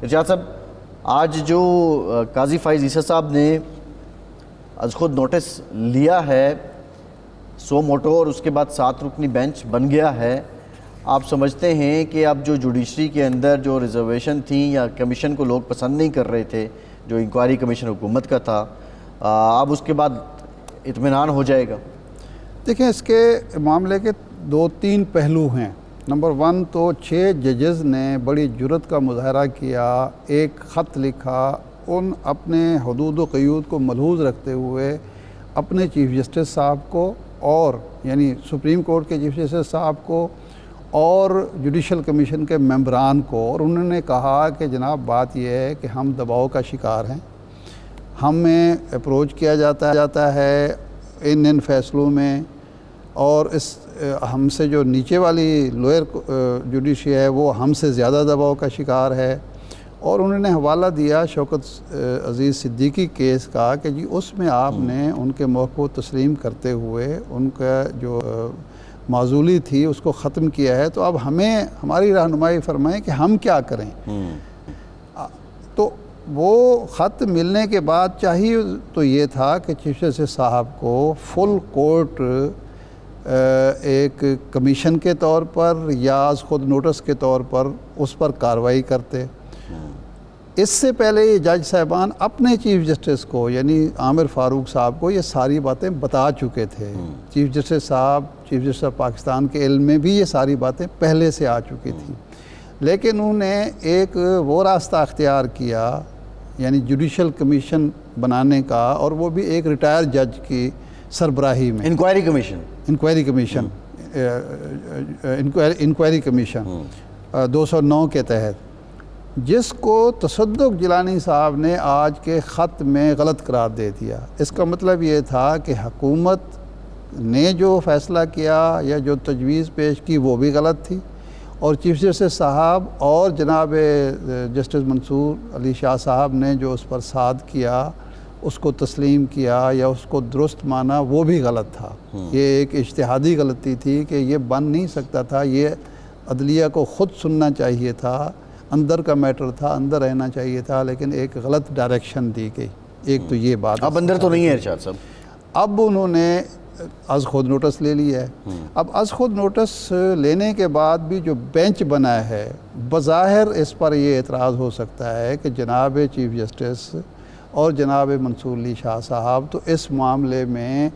ارشاد صاحب، آج جو قاضی فائز عیسیٰ صاحب نے از خود نوٹس لیا ہے 100 موٹو اور اس کے بعد 7 رکنی بینچ بن گیا ہے، آپ سمجھتے ہیں کہ اب جو جوڈیشری کے اندر جو ریزرویشن تھیں یا کمیشن کو لوگ پسند نہیں کر رہے تھے، جو انکوائری کمیشن حکومت کا تھا، اب اس کے بعد اطمینان ہو جائے گا؟ دیکھیں، اس کے معاملے کے 2-3 پہلو ہیں۔ نمبر 1 تو 6 ججز نے بڑی جرات کا مظاہرہ کیا، ایک خط لکھا، ان اپنے حدود و قیود کو ملحوظ رکھتے ہوئے اپنے چیف جسٹس صاحب کو اور یعنی سپریم کورٹ کے چیف جسٹس صاحب کو اور جوڈیشل کمیشن کے ممبران کو، اور انہوں نے کہا کہ جناب بات یہ ہے کہ ہم دباؤ کا شکار ہیں، ہمیں اپروچ کیا جاتا ہے ان فیصلوں میں، اور اس ہم سے جو نیچے والی لوئر جوڈیشری ہے وہ ہم سے زیادہ دباؤ کا شکار ہے۔ اور انہوں نے حوالہ دیا شوکت عزیز صدیقی کیس کا کہ جی اس میں آپ نے ان کے موقع کو تسلیم کرتے ہوئے ان کا جو معزولی تھی اس کو ختم کیا ہے، تو اب ہمیں ہماری رہنمائی فرمائیں کہ ہم کیا کریں۔ تو وہ خط ملنے کے بعد چاہیے تو یہ تھا کہ چیف جسٹس صاحب کو فل کورٹ ایک کمیشن کے طور پر یا از خود نوٹس کے طور پر اس پر کارروائی کرتے۔ اس سے پہلے یہ جج صاحبان اپنے چیف جسٹس کو یعنی عامر فاروق صاحب کو یہ ساری باتیں بتا چکے تھے۔ چیف جسٹس صاحب، چیف جسٹس آف پاکستان کے علم میں بھی یہ ساری باتیں پہلے سے آ چکی تھیں، لیکن انہوں نے ایک وہ راستہ اختیار کیا یعنی جوڈیشل کمیشن بنانے کا، اور وہ بھی ایک ریٹائر جج کی سربراہی میں، انکوائری کمیشن 209 کے تحت، جس کو تصدق جیلانی صاحب نے آج کے خط میں غلط قرار دے دیا۔ اس کا مطلب یہ تھا کہ حکومت نے جو فیصلہ کیا یا جو تجویز پیش کی وہ بھی غلط تھی، اور چیف جسٹس صاحب اور جناب جسٹس منصور علی شاہ صاحب نے جو اس پر صاد کیا، اس کو تسلیم کیا یا اس کو درست مانا، وہ بھی غلط تھا۔ یہ ایک اجتہادی غلطی تھی کہ یہ بن نہیں سکتا تھا، یہ عدلیہ کو خود سننا چاہیے تھا، اندر کا میٹر تھا، اندر رہنا چاہیے تھا، لیکن ایک غلط ڈائریکشن دی گئی۔ ایک تو یہ بات، اب اندر تو نہیں ہے ارشاد صاحب، اب انہوں نے از خود نوٹس لے لیا ہے۔ اب از خود نوٹس لینے کے بعد بھی جو بینچ بنا ہے، بظاہر اس پر یہ اعتراض ہو سکتا ہے کہ جناب چیف جسٹس اور جناب منصور علی شاہ صاحب تو اس معاملے میں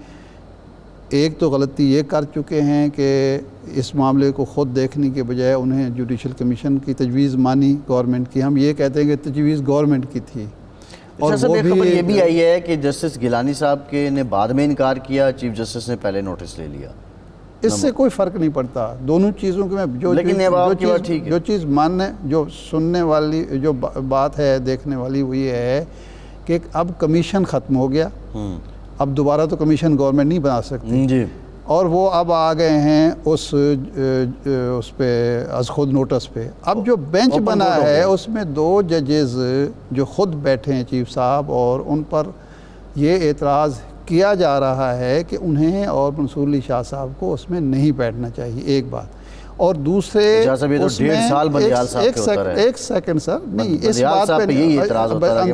ایک تو غلطی یہ کر چکے ہیں کہ اس معاملے کو خود دیکھنے کے بجائے انہیں جوڈیشل کمیشن کی تجویز مانی گورنمنٹ کی۔ ہم یہ کہتے ہیں کہ تجویز گورنمنٹ کی تھی، اور وہ ایک خبر یہ بھی آئی ہے کہ جسٹس گیلانی صاحب کے نے بعد میں انکار کیا، چیف جسٹس نے پہلے نوٹس لے لیا۔ اس سے کوئی فرق نہیں پڑتا، دونوں چیزوں کے میں جو چیز ماننے، جو سننے والی جو بات ہے، دیکھنے والی وہ یہ ہے کہ اب کمیشن ختم ہو گیا، اب دوبارہ تو کمیشن گورنمنٹ نہیں بنا سکتی جی، اور وہ اب آ گئے ہیں اس پہ از خود نوٹس پہ۔ اب جو بینچ بنا ہے اس میں 2 ججز جو خود بیٹھے ہیں چیف صاحب، اور ان پر یہ اعتراض کیا جا رہا ہے کہ انہیں اور منصور علی شاہ صاحب کو اس میں نہیں بیٹھنا چاہیے، ایک بات۔ اور دوسرے اس میں ایک سیکنڈ سر، نہیں اس بات پہ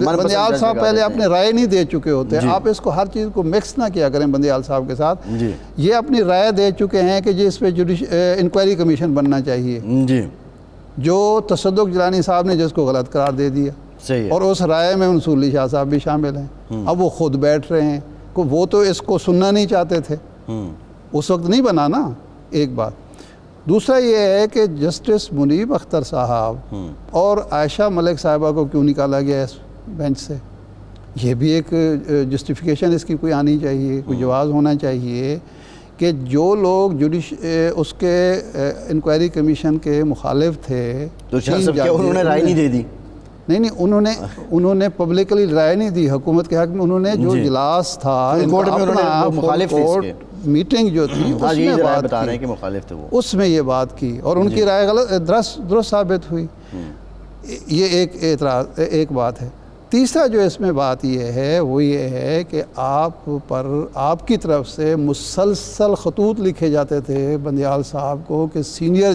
بندیال صاحب پہلے اپنے رائے نہیں دے چکے ہوتے، آپ اس کو ہر چیز کو مکس نہ کیا کریں بندیال صاحب کے ساتھ۔ یہ اپنی رائے دے چکے ہیں کہ جی اس پہ انکوائری کمیشن بننا چاہیے، جو تصدق جیلانی صاحب نے جس کو غلط قرار دے دیا، اور اس رائے میں منصور علی شاہ صاحب بھی شامل ہیں۔ اب وہ خود بیٹھ رہے ہیں، وہ تو اس کو سننا نہیں چاہتے تھے، اس وقت نہیں بنا نا، ایک بات۔ دوسرا یہ ہے کہ جسٹس منیب اختر صاحب اور عائشہ ملک صاحبہ کو کیوں نکالا گیا اس بینچ سے، یہ بھی ایک جسٹیفیکیشن اس کی کوئی آنی چاہیے، کوئی جواز ہونا چاہیے کہ جو لوگ اس کے انکوائری کمیشن کے مخالف تھے، انہوں نے رائے نہیں دے دی؟ نہیں، انہوں نے پبلکلی رائے نہیں دی حکومت کے حق میں۔ انہوں نے جو اجلاس تھا میٹنگ جو تھی اس میں یہ بات کی، اور ان کی رائے غلط درست ثابت ہوئی۔ یہ ایک اعتراض، ایک بات ہے۔ تیسرا جو اس میں بات یہ ہے وہ یہ ہے کہ آپ پر آپ کی طرف سے مسلسل خطوط لکھے جاتے تھے بندیال صاحب کو کہ سینئر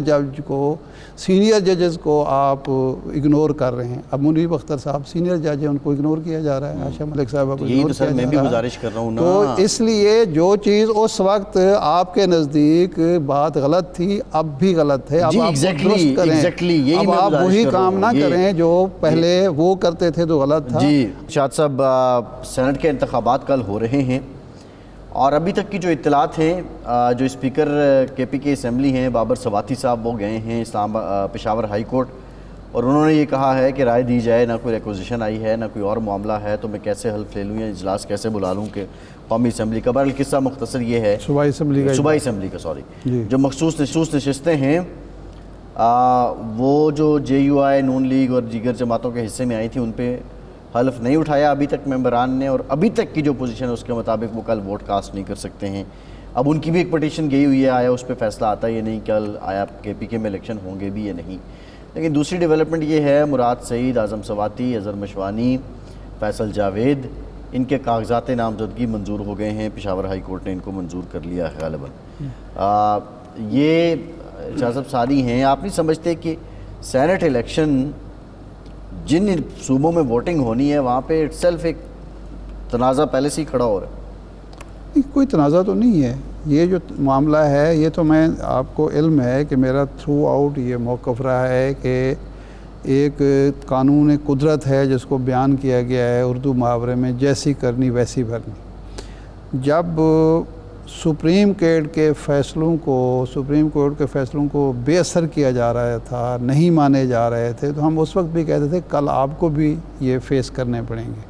ججز کو آپ اگنور کر رہے ہیں. اب منیب اختر صاحب سینئر جج ہیں, ان کو اگنور کیا جا رہا ہے, عائشہ ملک صاحبہ کو اگنور کیا جا رہا ہے. میں بھی گزارش کر رہا ہوں نا, تو اس لیے جو چیز اس وقت آپ کے نزدیک بات غلط تھی اب بھی غلط ہے. اب آپ درست کریں, اب آپ وہی کام نہ کریں جو پہلے وہ کرتے تھے تو غلط تھا. جی شاد صاحب, سینٹ کے انتخابات کل ہو رہے ہیں اور ابھی تک کی جو اطلاعات ہیں, جو اسپیکر کے پی کے اسمبلی ہیں بابر سواتی صاحب, وہ گئے ہیں پشاور ہائی کورٹ اور انہوں نے یہ کہا ہے کہ رائے دی جائے, نہ کوئی ریکوزیشن آئی ہے نہ کوئی اور معاملہ ہے, تو میں کیسے حلف لے لوں یا اجلاس کیسے بلا لوں کہ قومی اسمبلی کا. بہرحال قصہ مختصر یہ ہے, صوبائی اسمبلی کا جو مخصوص نشستیں ہیں وہ جو جے یو آئی, نون لیگ اور دیگر جماعتوں کے حصے میں آئی تھی, ان پہ حلف نہیں اٹھایا ابھی تک ممبران نے, اور ابھی تک کی جو پوزیشن ہے اس کے مطابق وہ کل ووٹ کاسٹ نہیں کر سکتے ہیں. اب ان کی بھی ایک پٹیشن گئی ہوئی ہے, آیا اس پہ فیصلہ آتا ہے یا نہیں, کل آیا کے پی کے میں الیکشن ہوں گے بھی یا نہیں. لیکن دوسری ڈیولپمنٹ یہ ہے, مراد سعید, اعظم سواتی, اظہر مشوانی, فیصل جاوید, ان کے کاغذات نامزدگی منظور ہو گئے ہیں. پشاور ہائی کورٹ نے ان کو منظور کر لیا ہے غالباً. یہ شاہ صاحب ساری ہیں. آپ نہیں سمجھتے کہ سینٹ الیکشن جن صوبوں میں ووٹنگ ہونی ہے وہاں پہ اٹ سیلف ایک تنازع پہلے سے ہی کھڑا ہو رہا ہے؟ کوئی تنازع تو نہیں ہے. یہ جو معاملہ ہے یہ تو میں آپ کو علم ہے کہ میرا تھرو آؤٹ یہ موقف رہا ہے کہ ایک قانون قدرت ہے جس کو بیان کیا گیا ہے اردو محاورے میں, جیسی کرنی ویسی بھرنی. جب سپریم کورٹ کے فیصلوں کو بے اثر کیا جا رہا تھا, نہیں مانے جا رہے تھے, تو ہم اس وقت بھی کہتے تھے کل آپ کو بھی یہ فیس کرنے پڑیں گے.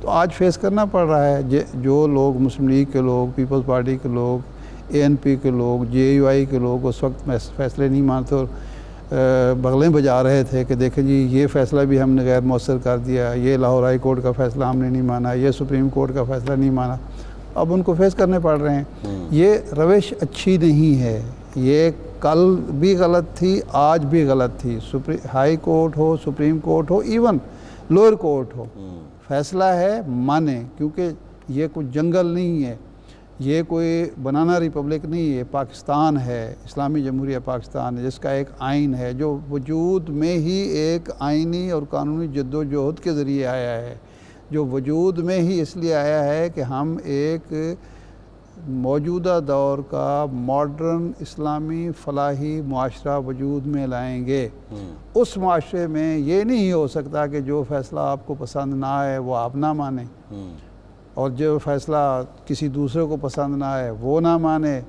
تو آج فیس کرنا پڑ رہا ہے. جو لوگ مسلم لیگ کے لوگ, پیپلز پارٹی کے لوگ, اے این پی کے لوگ, جے یو آئی کے لوگ اس وقت فیصلے نہیں مانتے اور بغلیں بجا رہے تھے کہ دیکھیں جی یہ فیصلہ بھی ہم نے غیر مؤثر کر دیا, یہ لاہور ہائی کورٹ کا فیصلہ ہم نے نہیں مانا, یہ سپریم کورٹ کا فیصلہ نہیں مانا, اب ان کو فیس کرنے پڑ رہے ہیں. یہ روش اچھی نہیں ہے. یہ کل بھی غلط تھی, آج بھی غلط تھی. ہائی کورٹ ہو, سپریم کورٹ ہو, ایون لوئر کورٹ ہو, فیصلہ ہے مانیں, کیونکہ یہ کوئی جنگل نہیں ہے, یہ کوئی بنانا ریپبلک نہیں ہے, پاکستان ہے, اسلامی جمہوریہ پاکستان ہے, جس کا ایک آئین ہے جو وجود میں ہی ایک آئینی اور قانونی جد و جہد کے ذریعے آیا ہے, جو وجود میں ہی اس لیے آیا ہے کہ ہم ایک موجودہ دور کا ماڈرن اسلامی فلاحی معاشرہ وجود میں لائیں گے. اس معاشرے میں یہ نہیں ہو سکتا کہ جو فیصلہ آپ کو پسند نہ آئے وہ آپ نہ مانیں, اور جو فیصلہ کسی دوسرے کو پسند نہ آئے وہ نہ مانے.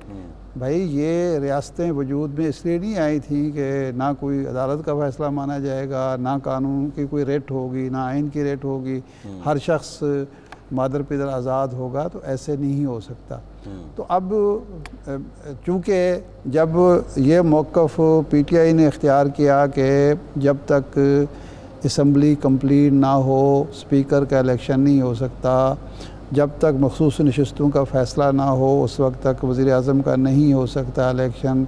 بھائی یہ ریاستیں وجود میں اس لیے نہیں آئی تھیں کہ نہ کوئی عدالت کا فیصلہ مانا جائے گا, نہ قانون کی کوئی ریٹ ہوگی, نہ آئین کی ریٹ ہوگی, ہر شخص مادر پدر آزاد ہوگا, تو ایسے نہیں ہو سکتا. تو اب چونکہ جب یہ موقف پی ٹی آئی نے اختیار کیا کہ جب تک اسمبلی کمپلیٹ نہ ہو اسپیکر کا الیکشن نہیں ہو سکتا, جب تک مخصوص نشستوں کا فیصلہ نہ ہو اس وقت تک وزیر اعظم کا نہیں ہو سکتا الیکشن,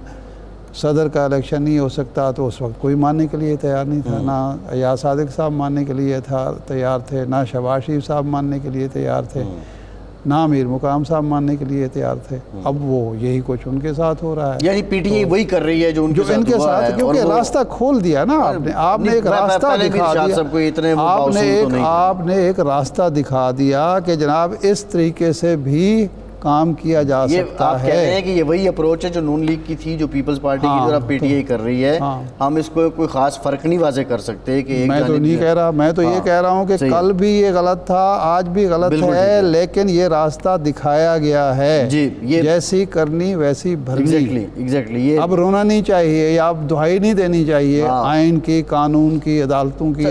صدر کا الیکشن نہیں ہو سکتا, تو اس وقت کوئی ماننے کے لیے تیار نہیں تھا. نہ ایاز صادق صاحب ماننے کے لیے تیار تھے, نہ شہباز شریف صاحب ماننے کے لیے تیار تھے, نہ امیر مقام صاحب ماننے کے لیے تیار تھے. اب وہ یہی کچھ ان کے ساتھ ہو رہا ہے, یعنی پی ٹی آئی وہی کر رہی ہے جو ان کے ساتھ, کیونکہ راستہ کھول دیا نا آپ نے ایک راستہ دکھا دیا, آپ نے ایک راستہ دکھا دیا کہ جناب اس طریقے سے بھی کام کیا جا سکتا ہے. آپ کہہ رہے ہیں کہ یہ وہی اپروچ ہے جو نون لیگ کی تھی, جو پیپلز پارٹی کی طرف پی ٹی آئی کر رہی ہے. ہم اس کو کوئی خاص فرق نہیں واضح کر سکتے کہ میں تو نہیں کہہ رہا, میں تو یہ کہہ رہا ہوں کہ کل بھی یہ غلط تھا, آج بھی غلط ہے, لیکن یہ راستہ دکھایا گیا ہے, جیسی کرنی ویسی بھرنی. اب رونا نہیں چاہیے یا اب دہائی نہیں دینی چاہیے آئین کی, قانون کی, عدالتوں کی,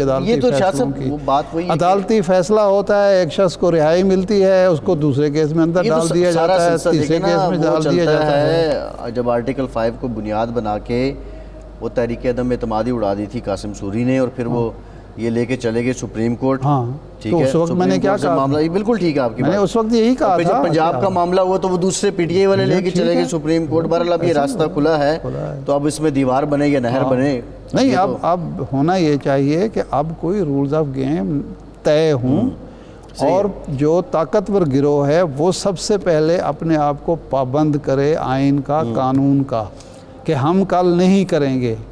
عدالتی فیصلہ ہوتا ہے, ایک شخص کو رہائی ملتی ہے, اس کو دوسرے کیس میں اندر ڈال دیا جاتا ہے, تیسرے کیس میں ڈال دیا جاتا ہے. جب آرٹیکل 5 کو بنیاد بنا کے وہ تحریک عدم اعتمادی اڑا دی تھی قاسم سوری نے, اور پھر وہ یہ لے کے چلے گئے سپریم کورٹ. ٹھیک ہے, اس وقت میں نے کیا کہا, معاملہ یہ بالکل ٹھیک ہے آپ کی بات, میں نے اس وقت یہی کہا تھا. جب پنجاب کا معاملہ ہوا تو وہ دوسرے پی ٹی آئی والے لے کے چلے گئے سپریم کورٹ. بہرحال اب یہ راستہ کھلا ہے, تو اب اس میں دیوار بنے یا نہر بنے نہیں, اب ہونا یہ چاہیے کہ اب کوئی رولز آف گیم طے ہوں اور جو طاقتور گروہ ہے وہ سب سے پہلے اپنے آپ کو پابند کرے آئین کا، قانون کا، کہ ہم کل نہیں کریں گے.